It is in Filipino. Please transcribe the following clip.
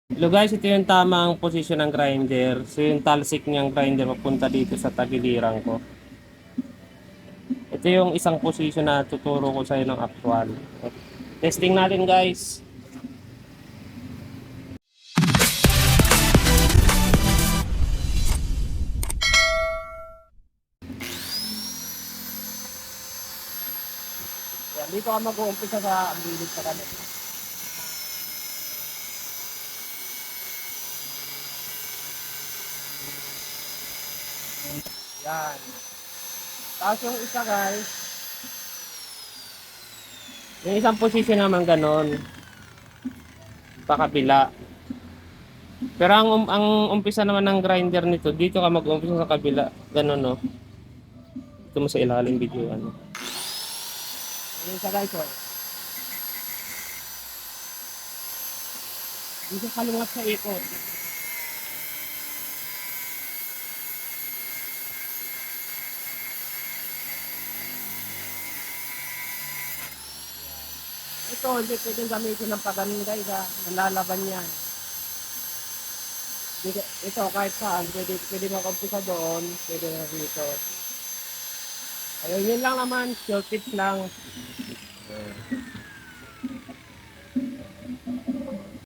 Hello guys, ito yung tamang posisyon ng grinder. So yung talsik niyang grinder papunta dito sa tagiliran ko. Ito yung isang posisyon na tuturo ko sa inyo ng actual. Testing natin guys. Yan, dito ka mag-uumpisa sa bilid sa kanan. Yan. Tapos yung isa guys, yung isang posisyon naman ganon, pa kabila. Pero ang umpisa naman ng grinder nito, dito ka mag-uumpisa sa kabila. Ganon no. Ito mo sa ilalim video ano. Yung isa guys, oh. Dito kalungat sa ikot. Ito, hindi pwedeng gamitin ng pagamin guys ha. Nalalaban yan. Ito, kahit saan, pwede mag-umpisa doon, pwede na dito. Ayun, yun lang naman, short tips lang.